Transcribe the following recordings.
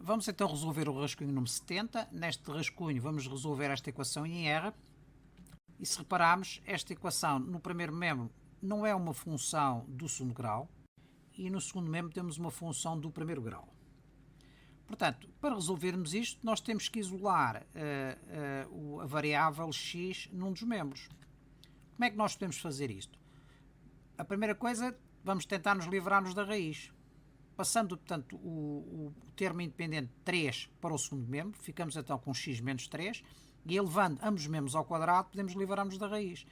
Vamos então resolver o rascunho número 70. Neste rascunho vamos resolver esta equação em R. E se repararmos, esta equação no primeiro membro não é uma função do segundo grau e no segundo membro temos uma função do primeiro grau. Portanto, para resolvermos isto, nós temos que isolar a variável x num dos membros. Como é que nós podemos fazer isto? A primeira coisa, vamos tentar nos livrar-nos da raiz. Passando, portanto, o termo independente 3 para o segundo membro, ficamos então com x menos 3, e elevando ambos os membros ao quadrado, podemos livrar-nos da raiz.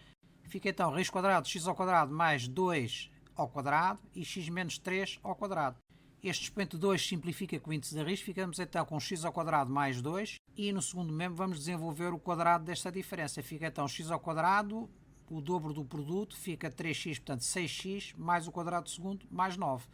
Fica então raiz quadrada de x ao quadrado mais 2 ao quadrado e x menos 3 ao quadrado. Este expoente 2 simplifica com o índice da raiz, ficamos então com x ao quadrado mais 2, e no segundo membro vamos desenvolver o quadrado desta diferença. Fica então x ao quadrado, o dobro do produto, fica 3x, portanto 6x, mais o quadrado do segundo, mais 9.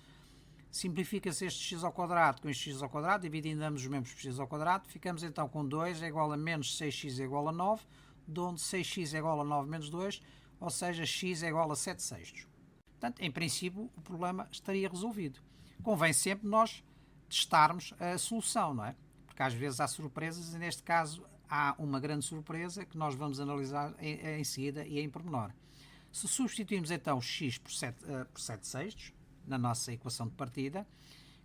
Simplifica-se este x ao quadrado com este x ao quadrado, dividindo ambos os membros por x ao quadrado, ficamos então com 2 é igual a menos 6x é igual a 9, de onde 6x é igual a 9 menos 2, ou seja, x é igual a 7 sextos. Portanto, em princípio, o problema estaria resolvido. Convém sempre nós testarmos a solução, não é? Porque às vezes há surpresas e neste caso há uma grande surpresa que nós vamos analisar em seguida e em pormenor. Se substituirmos então x por 7 sextos, na nossa equação de partida,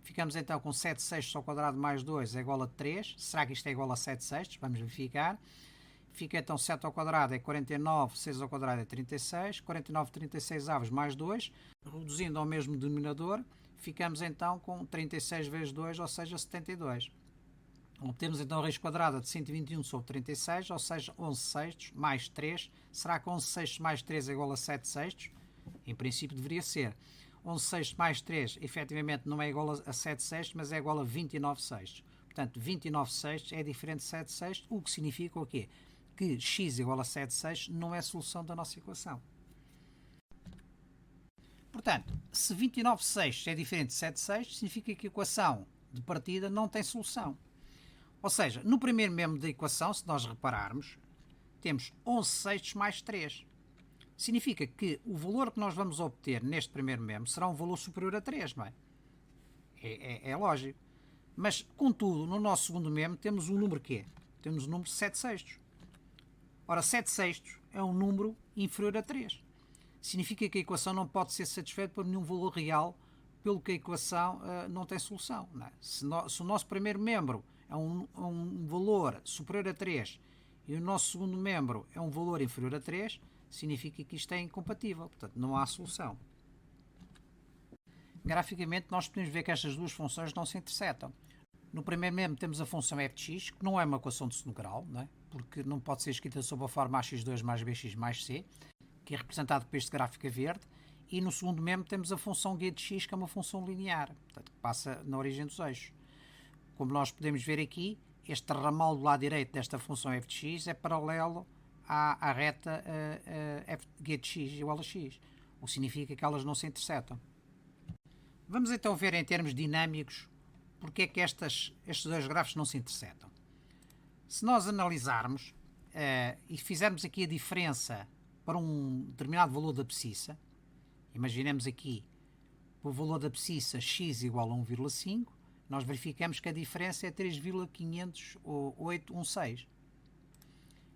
ficamos então com 7 sextos ao quadrado mais 2 é igual a 3. Será que isto é igual a 7 sextos? Vamos verificar. Fica então 7 ao quadrado é 49, 6 ao quadrado é 36, 49, 36 avos mais 2, reduzindo ao mesmo denominador, ficamos então com 36 vezes 2, ou seja, 72. Obtemos então a raiz quadrada de 121 sobre 36, ou seja, 11 sextos mais 3. Será que 11 sextos mais 3 é igual a 7 sextos? Em princípio deveria ser. 11 sextos mais 3 efetivamente não é igual a 7 sextos, mas é igual a 29 sextos. Portanto, 29 sextos é diferente de 7 sextos, o que significa o quê? Que x igual a 7 sextos não é a solução da nossa equação. Portanto, se 29 sextos é diferente de 7 sextos, significa que a equação de partida não tem solução. Ou seja, no primeiro membro da equação, se nós repararmos, temos 11 sextos mais 3. Significa que o valor que nós vamos obter neste primeiro membro será um valor superior a 3, não é? É lógico. Mas, contudo, no nosso segundo membro temos um número quê? Temos o número 7 sextos. Ora, 7 sextos é um número inferior a 3. Significa que a equação não pode ser satisfeita por nenhum valor real, pelo que a equação não tem solução. Não é? Se o nosso primeiro membro é um valor superior a 3 e o nosso segundo membro é um valor inferior a 3, significa que isto é incompatível, portanto não há solução. Graficamente nós podemos ver que estas duas funções não se intersetam. No primeiro membro temos a função f de x, que não é uma equação de segundo grau, não é? Porque não pode ser escrita sob a forma ax2 mais bx mais c, que é representado por este gráfico a verde, e no segundo membro temos a função g de x, que é uma função linear, portanto, que passa na origem dos eixos. Como nós podemos ver aqui, este ramal do lado direito desta função f de x é paralelo à reta f de x igual a x, o que significa que elas não se intersetam. Vamos então ver em termos dinâmicos porque é que estes dois gráficos não se intersetam. Se nós analisarmos e fizermos aqui a diferença para um determinado valor da abscissa, imaginemos aqui o valor da abscissa x igual a 1,5, nós verificamos que a diferença é 3,50816.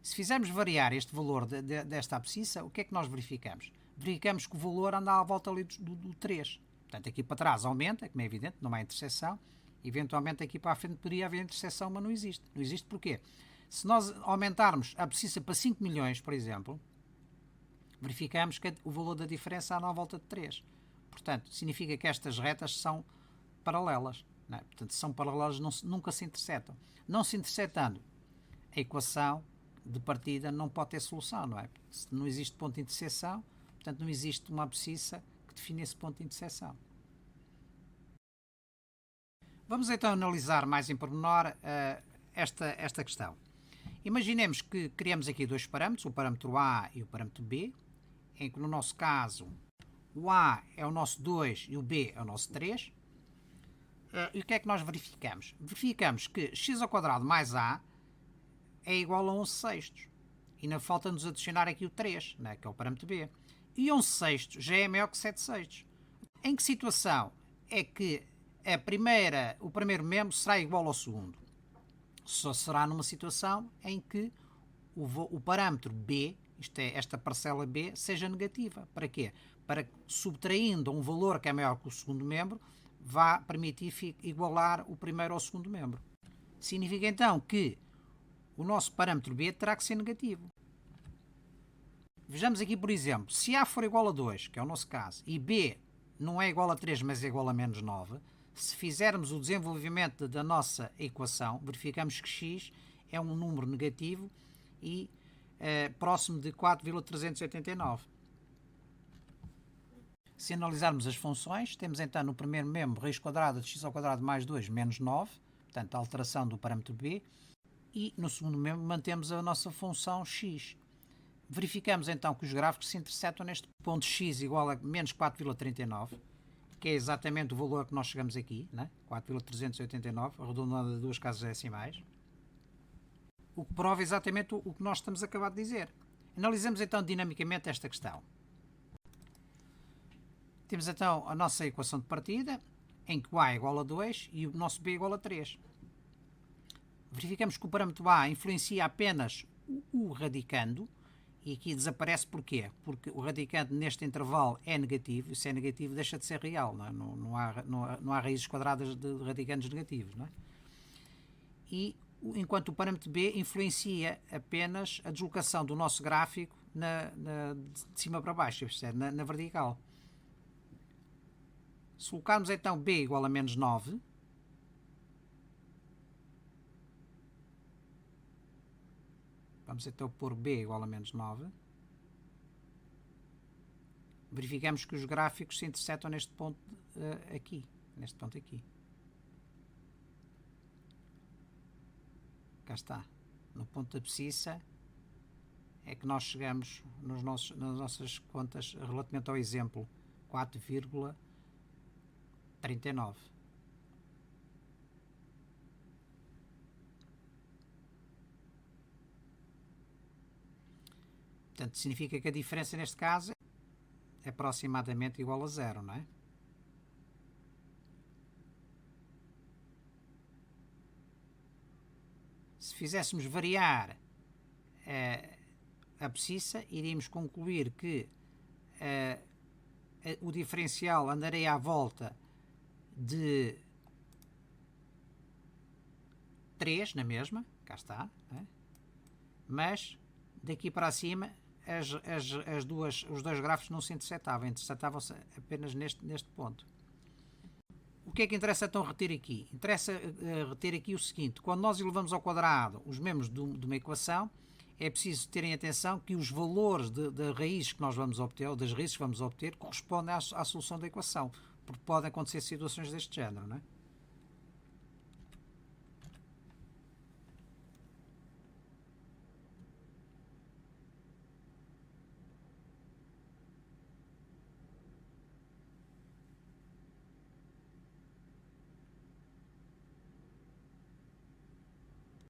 Se fizermos variar este valor desta abscissa, o que é que nós verificamos? Verificamos que o valor anda à volta ali do 3. Portanto, aqui para trás aumenta, como é evidente, não há interseção. Eventualmente aqui para a frente poderia haver interseção, mas não existe. Não existe porquê? Se nós aumentarmos a abscissa para 5 milhões, por exemplo, verificamos que o valor da diferença anda à volta de 3. Portanto, significa que estas retas são paralelas. Não é? Portanto, são paralelas, nunca se intersetam. Não se intersetando, a equação de partida não pode ter solução, não é? Se não existe ponto de interseção, portanto não existe uma abscissa que define esse ponto de interseção. Vamos então analisar mais em pormenor esta questão. Imaginemos que criamos aqui dois parâmetros, o parâmetro A e o parâmetro B, em que no nosso caso o A é o nosso 2 e o B é o nosso 3. E o que é que nós verificamos? Verificamos que x ao quadrado mais A é igual a 11 sextos. E ainda falta-nos adicionar aqui o 3, né, que é o parâmetro B. E 11 sextos já é maior que 7 sextos. Em que situação é que o primeiro membro será igual ao segundo. Só será numa situação em que o parâmetro B, isto é, esta parcela B, seja negativa. Para quê? Para que, subtraindo um valor que é maior que o segundo membro, vá permitir igualar o primeiro ao segundo membro. Significa então que o nosso parâmetro B terá que ser negativo. Vejamos aqui, por exemplo, se A for igual a 2, que é o nosso caso, e B não é igual a 3, mas é igual a menos 9, se fizermos o desenvolvimento da nossa equação, verificamos que x é um número negativo e próximo de 4,389. Se analisarmos as funções, temos então no primeiro membro raiz quadrada de x ao quadrado mais 2 menos 9, portanto a alteração do parâmetro b, e no segundo membro mantemos a nossa função x. Verificamos então que os gráficos se interceptam neste ponto x igual a menos 4,39, que é exatamente o valor que nós chegamos aqui, né? 4,389, arredondando a duas casas decimais, o que prova exatamente o que nós estamos a acabar de dizer. Analisamos então dinamicamente esta questão. Temos então a nossa equação de partida, em que o A é igual a 2 e o nosso B é igual a 3. Verificamos que o parâmetro A influencia apenas o radicando, e aqui desaparece porquê? Porque o radicando neste intervalo é negativo, e se é negativo deixa de ser real, não há raízes quadradas de radicandos negativos. Não é? E enquanto o parâmetro B influencia apenas a deslocação do nosso gráfico de cima para baixo, na vertical. Se colocarmos então B igual a menos 9, vamos então pôr B igual a menos 9, verificamos que os gráficos se interceptam neste ponto aqui, Cá está. No ponto da abscissa é que nós chegamos nas nossas contas relativamente ao exemplo 4,39. Portanto, significa que a diferença neste caso é aproximadamente igual a 0, não é? Se fizéssemos variar a abscissa, iríamos concluir que o diferencial andaria à volta de 3 na mesma, cá está, né? Mas daqui para cima os dois gráficos não se interceptavam-se apenas neste ponto. O que é que interessa então reter aqui? Interessa reter aqui o seguinte: quando nós elevamos ao quadrado os membros de uma equação, é preciso terem atenção que os valores das raízes que nós vamos obter, ou das raízes que vamos obter, correspondem à solução da equação, porque podem acontecer situações deste género, não é?